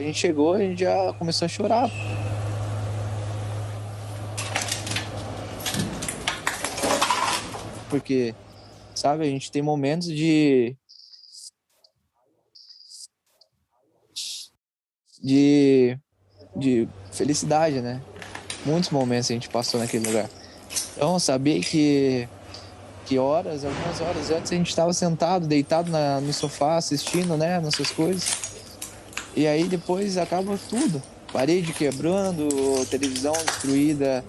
gente chegou, a gente já começou a chorar. Porque, sabe, a gente tem momentos de felicidade, né? Muitos momentos a gente passou naquele lugar. Então, saber que algumas horas antes a gente estava sentado, deitado no sofá, assistindo, né, nossas coisas. E aí depois acaba tudo. Parede quebrando, televisão destruída,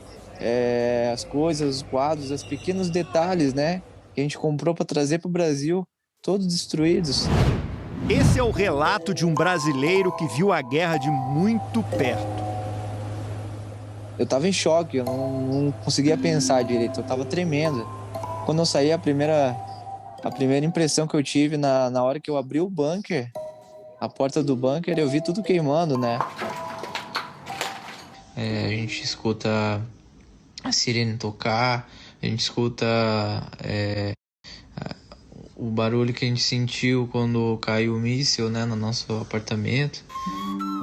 as coisas, os quadros, os pequenos detalhes, né, que a gente comprou para trazer para o Brasil, todos destruídos. Esse é o relato de um brasileiro que viu a guerra de muito perto. Eu tava em choque, eu não conseguia pensar direito, eu tava tremendo. Quando eu saí, a primeira impressão que eu tive na hora que eu abri o bunker, a porta do bunker, eu vi tudo queimando, né? A gente escuta a sirene tocar, a gente escuta o barulho que a gente sentiu quando caiu o míssil, né, no nosso apartamento.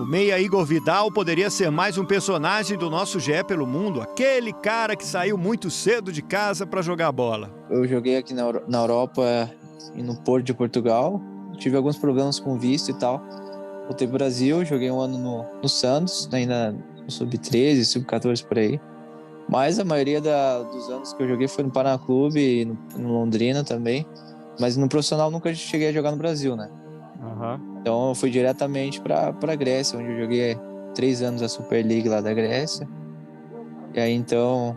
O meia Igor Vidal poderia ser mais um personagem do nosso GE pelo Mundo, aquele cara que saiu muito cedo de casa para jogar bola. Eu joguei aqui na Europa e no Porto de Portugal, tive alguns problemas com visto e tal. Voltei pro Brasil, joguei um ano no Santos, ainda no Sub-13, Sub-14 por aí. Mas a maioria dos anos que eu joguei foi no Paraná Clube e no Londrina também. Mas no profissional nunca cheguei a jogar no Brasil, né? Uhum. Então eu fui diretamente pra Grécia, onde eu joguei 3 anos a Super League lá da Grécia. E aí então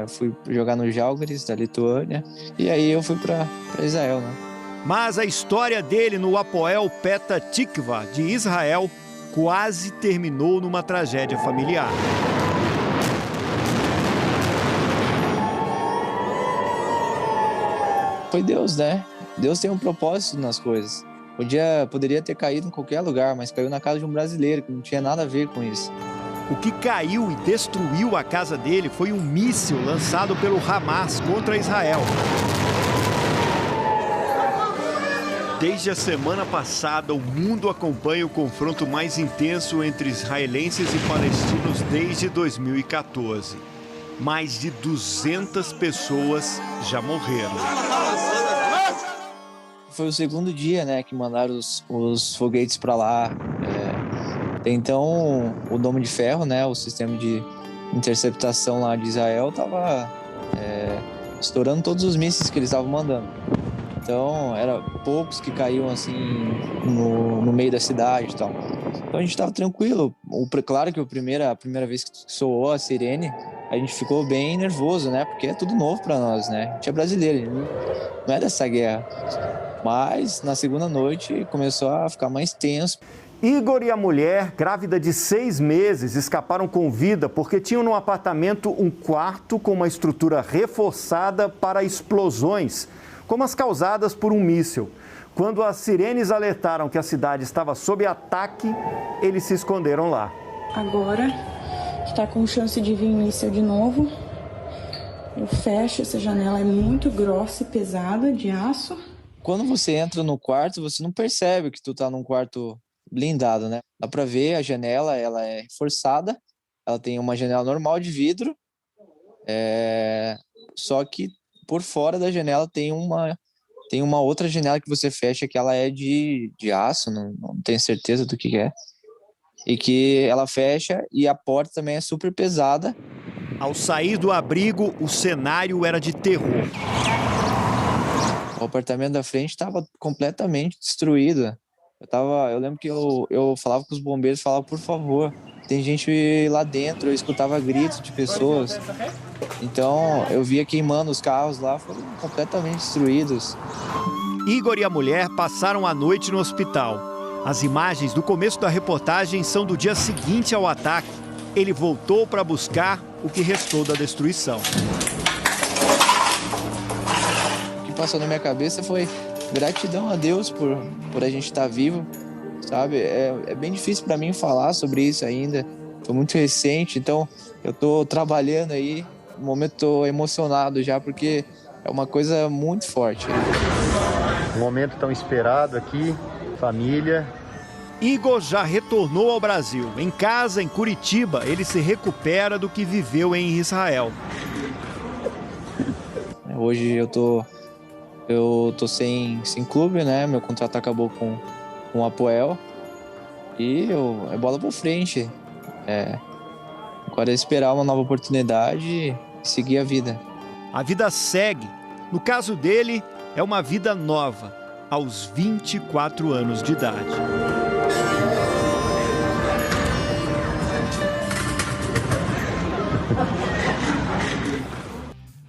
fui jogar no Žalgiris da Lituânia. E aí eu fui pra Israel, né? Mas a história dele no Hapoel Petah Tikva de Israel quase terminou numa tragédia familiar. Foi Deus, né? Deus tem um propósito nas coisas. Poderia ter caído em qualquer lugar, mas caiu na casa de um brasileiro, que não tinha nada a ver com isso. O que caiu e destruiu a casa dele foi um míssil lançado pelo Hamas contra Israel. Desde a semana passada, o mundo acompanha o confronto mais intenso entre israelenses e palestinos desde 2014. Mais de 200 pessoas já morreram. Foi o segundo dia, né, que mandaram os foguetes para lá. Então, o Dome de Ferro, né, o sistema de interceptação lá de Israel, estava estourando todos os mísseis que eles estavam mandando. Então, eram poucos que caíam assim no meio da cidade e tal. Então a gente estava tranquilo. Claro que a primeira vez que soou a sirene, a gente ficou bem nervoso, né? Porque é tudo novo para nós, né? A gente é brasileiro, a gente não é dessa guerra. Mas na segunda noite começou a ficar mais tenso. Igor e a mulher, grávida de 6 meses, escaparam com vida porque tinham no apartamento um quarto com uma estrutura reforçada para explosões, como as causadas por um míssil. Quando as sirenes alertaram que a cidade estava sob ataque, eles se esconderam lá. Agora está com chance de vir míssil de novo. Eu fecho, essa janela é muito grossa e pesada, de aço. Quando você entra no quarto, você não percebe que tu tá num quarto blindado, né? Dá pra ver a janela, ela é reforçada, ela tem uma janela normal de vidro, só que por fora da janela tem uma outra janela que você fecha que ela é de aço, não tenho certeza do que é. E que ela fecha e a porta também é super pesada. Ao sair do abrigo, o cenário era de terror. O apartamento da frente estava completamente destruído. Eu lembro que eu falava com os bombeiros, falava, por favor, tem gente lá dentro, eu escutava gritos de pessoas. Então, eu via queimando os carros lá, foram completamente destruídos. Igor e a mulher passaram a noite no hospital. As imagens do começo da reportagem são do dia seguinte ao ataque. Ele voltou para buscar o que restou da destruição. O que passou na minha cabeça foi gratidão a Deus por a gente estar vivo, sabe? É bem difícil para mim falar sobre isso ainda. Foi muito recente, então eu tô trabalhando aí. No momento tô emocionado já, porque é uma coisa muito forte. Um momento tão esperado aqui, família, Igor já retornou ao Brasil. Em casa, em Curitiba, ele se recupera do que viveu em Israel. Hoje eu tô sem clube, né? Meu contrato acabou com o Apoel. E é bola pra frente. Agora é esperar uma nova oportunidade e seguir a vida. A vida segue. No caso dele, é uma vida nova, aos 24 anos de idade.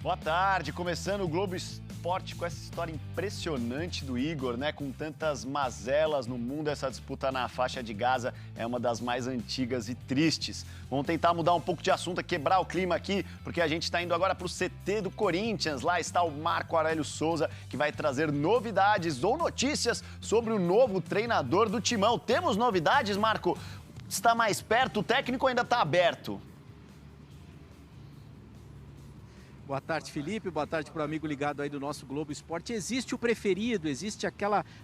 Boa tarde, começando o Globo Esporte com essa história impressionante do Igor, né? Com tantas mazelas no mundo, essa disputa na faixa de Gaza é uma das mais antigas e tristes. Vamos tentar mudar um pouco de assunto, quebrar o clima aqui, porque a gente está indo agora para o CT do Corinthians. Lá está o Marco Aurélio Souza, que vai trazer novidades ou notícias sobre o novo treinador do Timão. Temos novidades, Marco? Está mais perto? O técnico ainda está aberto? Boa tarde, Felipe. Boa tarde para o amigo ligado aí do nosso Globo Esporte. Existe o preferido, existe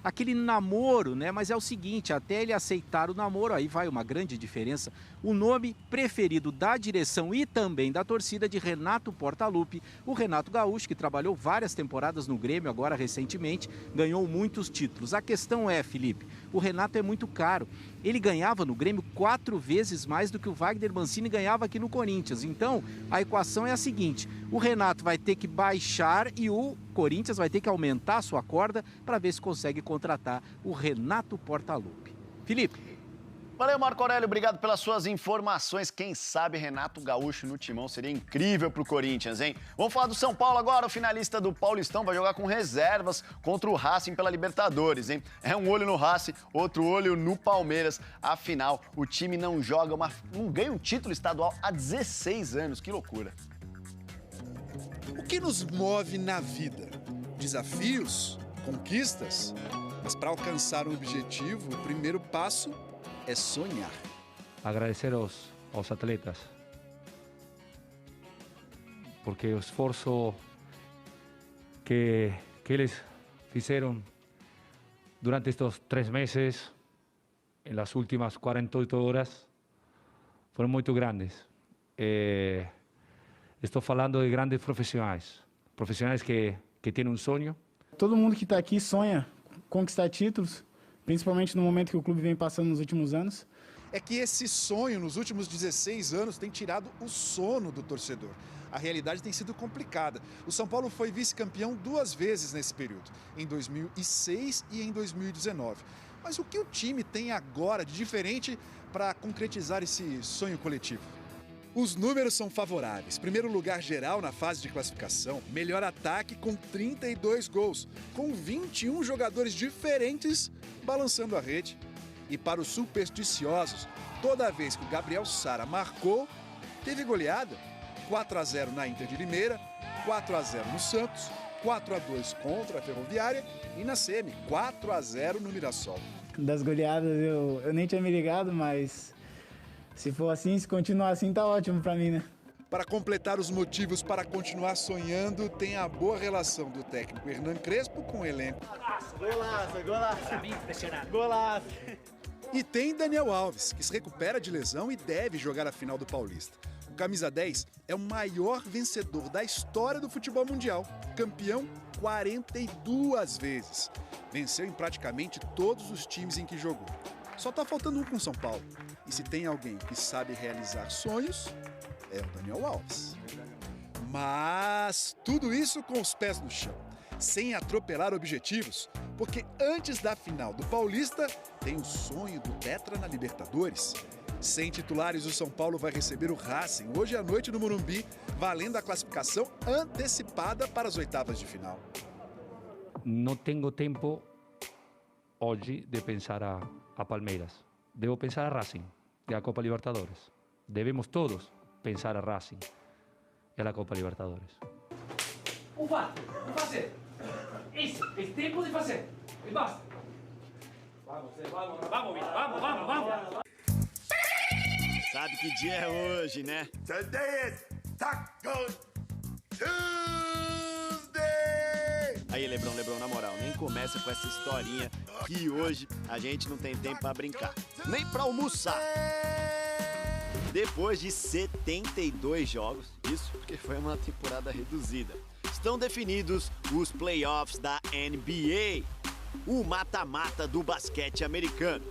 aquele namoro, né? Mas é o seguinte, até ele aceitar o namoro, aí vai uma grande diferença. O nome preferido da direção e também da torcida de Renato Portaluppi, o Renato Gaúcho, que trabalhou várias temporadas no Grêmio, agora recentemente, ganhou muitos títulos. A questão é, Felipe, o Renato é muito caro. Ele ganhava no Grêmio 4 vezes mais do que o Wagner Mancini ganhava aqui no Corinthians. Então, a equação é a seguinte, o Renato vai ter que baixar e o Corinthians vai ter que aumentar a sua corda para ver se consegue contratar o Renato Portaluppi. Felipe. Valeu, Marco Aurélio, obrigado pelas suas informações. Quem sabe Renato Gaúcho no Timão seria incrível pro Corinthians, hein? Vamos falar do São Paulo agora. O finalista do Paulistão vai jogar com reservas contra o Racing pela Libertadores, hein? É um olho no Racing, outro olho no Palmeiras. Afinal, o time não ganha um título estadual há 16 anos. Que loucura. O que nos move na vida? Desafios? Conquistas? Mas para alcançar um objetivo, o primeiro passo é sonhar. Agradecer aos atletas, porque o esforço que eles fizeram durante estes 3 meses, nas últimas 48 horas, foram muito grandes. Estou falando de grandes profissionais que têm um sonho. Todo mundo que está aqui sonha conquistar títulos, principalmente no momento que o clube vem passando nos últimos anos. É que esse sonho, nos últimos 16 anos, tem tirado o sono do torcedor. A realidade tem sido complicada. O São Paulo foi vice-campeão 2 vezes nesse período, em 2006 e em 2019. Mas o que o time tem agora de diferente para concretizar esse sonho coletivo? Os números são favoráveis. Primeiro lugar geral na fase de classificação, melhor ataque com 32 gols, com 21 jogadores diferentes balançando a rede. E para os supersticiosos, toda vez que o Gabriel Sara marcou, teve goleada. 4-0 na Inter de Limeira, 4-0 no Santos, 4-2 contra a Ferroviária e na Semi, 4-0 no Mirassol. Das goleadas eu nem tinha me ligado, mas se for assim, se continuar assim, tá ótimo pra mim, né? Para completar os motivos para continuar sonhando, tem a boa relação do técnico Hernan Crespo com o elenco. Golaço! E tem Daniel Alves, que se recupera de lesão e deve jogar a final do Paulista. O camisa 10 é o maior vencedor da história do futebol mundial, campeão 42 vezes. Venceu em praticamente todos os times em que jogou. Só tá faltando um com São Paulo. E se tem alguém que sabe realizar sonhos, é o Daniel Alves. Mas tudo isso com os pés no chão, sem atropelar objetivos, porque antes da final do Paulista tem o sonho do Tetra na Libertadores. Sem titulares, o São Paulo vai receber o Racing hoje à noite no Morumbi, valendo a classificação antecipada para as oitavas de final. Não tenho tempo hoje de pensar a Palmeiras. Devo pensar a Racing e a Copa Libertadores. Devemos todos pensar a Racing e a Copa Libertadores. Vamos fazer. Isso, é tempo de fazer. E basta. Vamos. Sabe que dia é hoje, né? Today is Taco Tuesday! Aí, Lebrão, na moral, nem começa começa com essa historinha que hoje a gente não tem tempo para brincar, nem para almoçar. Depois de 72 jogos, isso porque foi uma temporada reduzida, estão definidos os playoffs da NBA, o mata-mata do basquete americano.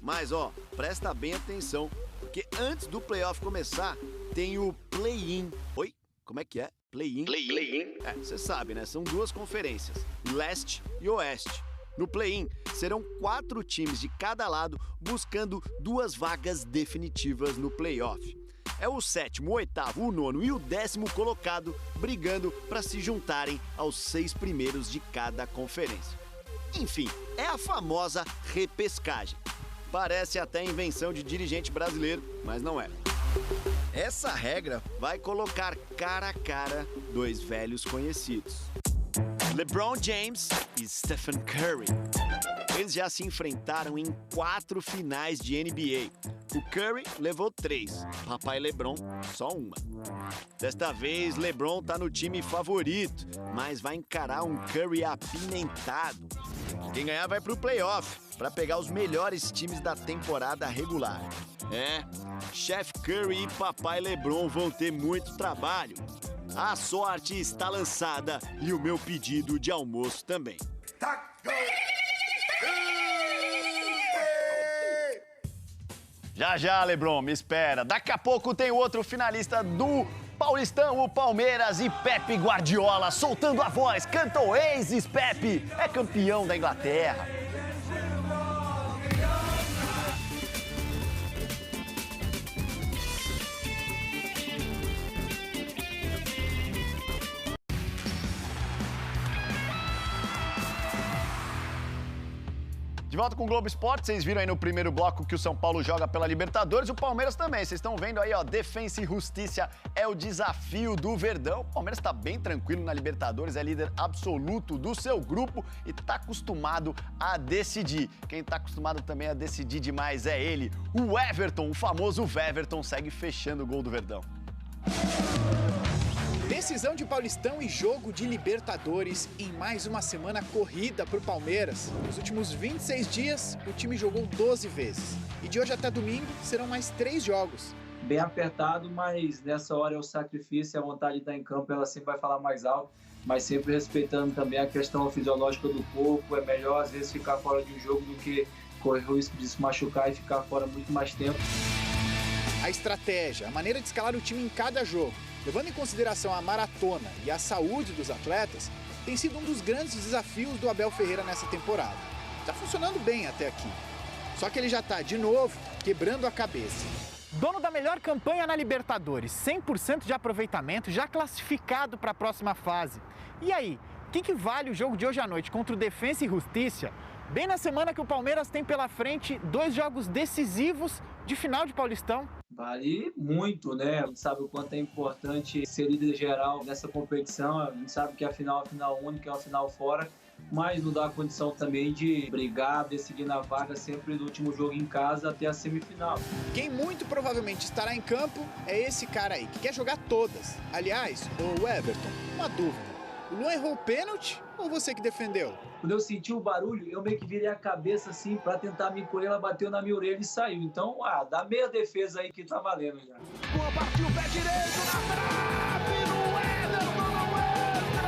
Mas presta bem atenção, porque antes do playoff começar, tem o play-in. Oi? Como é que é? Play-in? Play-in? Você sabe, né? São duas conferências, leste e oeste. No play-in, serão 4 times de cada lado buscando 2 vagas definitivas no playoff. É o 7º, o 8º, o 9º e o 10º colocado brigando para se juntarem aos 6 primeiros de cada conferência. Enfim, é a famosa repescagem. Parece até invenção de dirigente brasileiro, mas não é. Essa regra vai colocar cara a cara 2 velhos conhecidos: LeBron James e Stephen Curry. Eles já se enfrentaram em 4 finais de NBA. O Curry levou 3, papai LeBron só 1. Desta vez, LeBron tá no time favorito, mas vai encarar um Curry apimentado. Quem ganhar vai pro playoff, para pegar os melhores times da temporada regular. Chef Curry e papai LeBron vão ter muito trabalho. A sorte está lançada e o meu pedido de almoço também. Já, LeBron, me espera. Daqui a pouco tem outro finalista do Paulistão, o Palmeiras, e Pepe Guardiola soltando a voz. Canta Oasis, Pepe, é campeão da Inglaterra. De volta com o Globo Esporte, vocês viram aí no primeiro bloco que o São Paulo joga pela Libertadores, o Palmeiras também. Vocês estão vendo aí, Defensa e Justiça é o desafio do Verdão. O Palmeiras está bem tranquilo na Libertadores, é líder absoluto do seu grupo e está acostumado a decidir. Quem está acostumado também a decidir demais é ele, o Everton, o famoso Weverton, segue fechando o gol do Verdão. Decisão de Paulistão e jogo de Libertadores em mais uma semana corrida para o Palmeiras. Nos últimos 26 dias, o time jogou 12 vezes. E de hoje até domingo, serão mais 3 jogos. Bem apertado, mas nessa hora é o sacrifício, a vontade de estar em campo, ela sempre vai falar mais alto, mas sempre respeitando também a questão fisiológica do corpo. É melhor, às vezes, ficar fora de um jogo do que correr o risco de se machucar e ficar fora muito mais tempo. A estratégia, a maneira de escalar o time em cada jogo, levando em consideração a maratona e a saúde dos atletas, tem sido um dos grandes desafios do Abel Ferreira nessa temporada. Está funcionando bem até aqui. Só que ele já está, de novo, quebrando a cabeça. Dono da melhor campanha na Libertadores, 100% de aproveitamento, já classificado para a próxima fase. E aí, o que vale o jogo de hoje à noite contra o Defensa e Justiça? Bem na semana que o Palmeiras tem pela frente 2 jogos decisivos de final de Paulistão. Vale muito, né? A gente sabe o quanto é importante ser líder geral nessa competição. A gente sabe que a final é a final única, é uma final fora, mas não dá a condição também de brigar, decidir na vaga sempre do último jogo em casa até a semifinal. Quem muito provavelmente estará em campo é esse cara aí, que quer jogar todas. Aliás, o Everton, uma dúvida. O Luan errou o pênalti ou você que defendeu? Quando eu senti o barulho, eu meio que virei a cabeça assim pra tentar me encolher, ela bateu na minha orelha e saiu. Então, dá meia defesa aí que tá valendo já. Boa, partiu o pé direito na trave, no Everton não entra!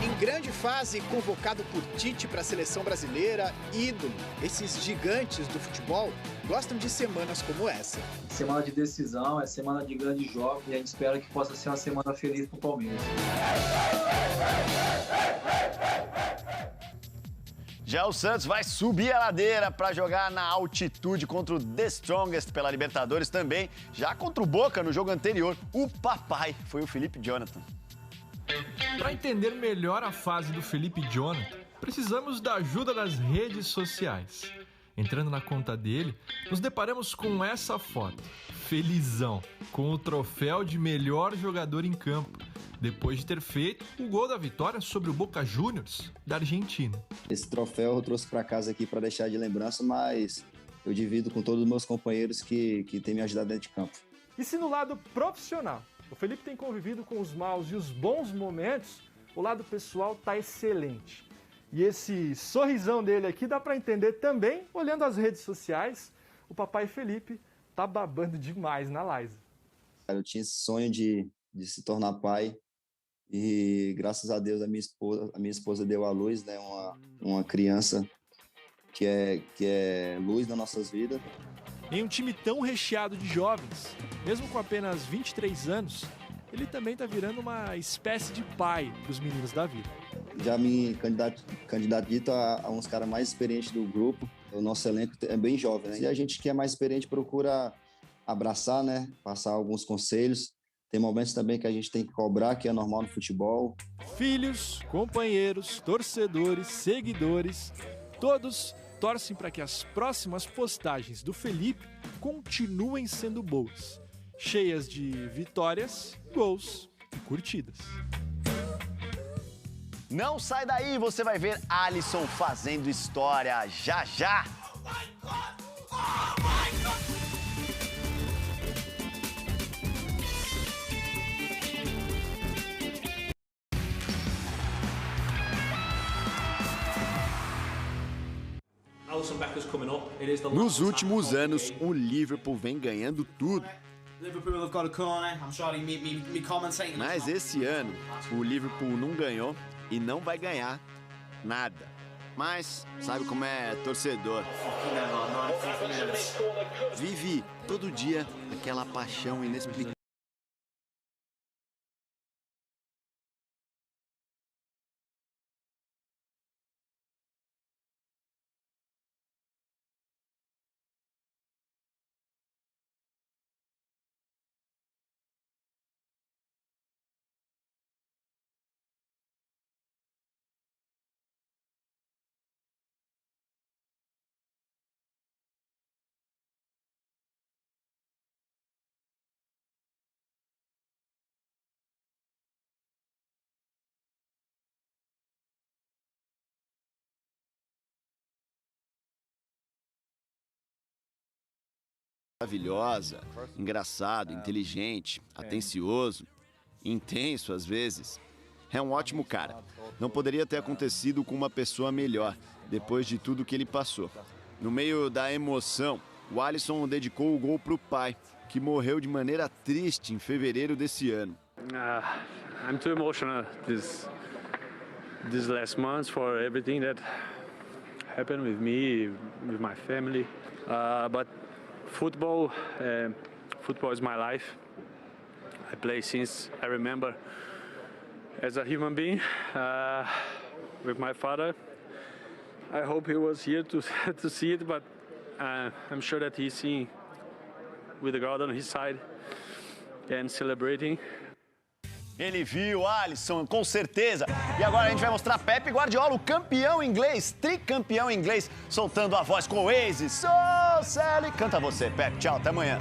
Em grande fase, convocado por Tite para a seleção brasileira, ídolo, esses gigantes do futebol gostam de semanas como essa. Semana de decisão, é semana de grandes jogos e a gente espera que possa ser uma semana feliz pro Palmeiras. Já o Santos vai subir a ladeira para jogar na altitude contra o The Strongest pela Libertadores também. Já contra o Boca no jogo anterior, o papai foi o Felipe Jonathan. Para entender melhor a fase do Felipe Jonathan, precisamos da ajuda das redes sociais. Entrando na conta dele, nos deparamos com essa foto, felizão, com o troféu de melhor jogador em campo, depois de ter feito o gol da vitória sobre o Boca Juniors da Argentina. Esse troféu eu trouxe para casa aqui para deixar de lembrança, mas eu divido com todos os meus companheiros que têm me ajudado dentro de campo. E se no lado profissional o Felipe tem convivido com os maus e os bons momentos, o lado pessoal está excelente. E esse sorrisão dele aqui dá para entender também, olhando as redes sociais, o papai Felipe tá babando demais na Laisa. Eu tinha esse sonho de se tornar pai e graças a Deus a minha esposa deu à luz, né, uma criança que é luz nas nossas vidas. Em um time tão recheado de jovens, mesmo com apenas 23 anos, ele também está virando uma espécie de pai para os meninos da vida. Já me candidato a uns caras mais experientes do grupo. O nosso elenco é bem jovem, né? E a gente que é mais experiente procura abraçar, né? Passar alguns conselhos. Tem momentos também que a gente tem que cobrar, que é normal no futebol. Filhos, companheiros, torcedores, seguidores, todos torcem para que as próximas postagens do Felipe continuem sendo boas, cheias de vitórias, gols e curtidas. Não sai daí, você vai ver Alisson fazendo história já já. Nos últimos anos, o Liverpool vem ganhando tudo. Mas esse ano, o Liverpool não ganhou e não vai ganhar nada. Mas sabe como é torcedor? Vive todo dia aquela paixão inexplicável. Maravilhosa, engraçado, inteligente, atencioso, intenso às vezes. É um ótimo cara. Não poderia ter acontecido com uma pessoa melhor, depois de tudo que ele passou. No meio da emoção, o Alisson dedicou o gol pro pai, que morreu de maneira triste em fevereiro desse ano. I'm too emotional this last month for everything that happened with me, with my family. But football is my life. I play since I remember as a human being with my father. I hope he was here to see it, but I'm sure that he's seeing with the God on his side and celebrating. Ele viu, Alisson, com certeza. E agora a gente vai mostrar Pep Guardiola, o campeão inglês, tricampeão inglês, soltando a voz com o Oasis. So Sally. Canta você, Pep. Tchau, até amanhã.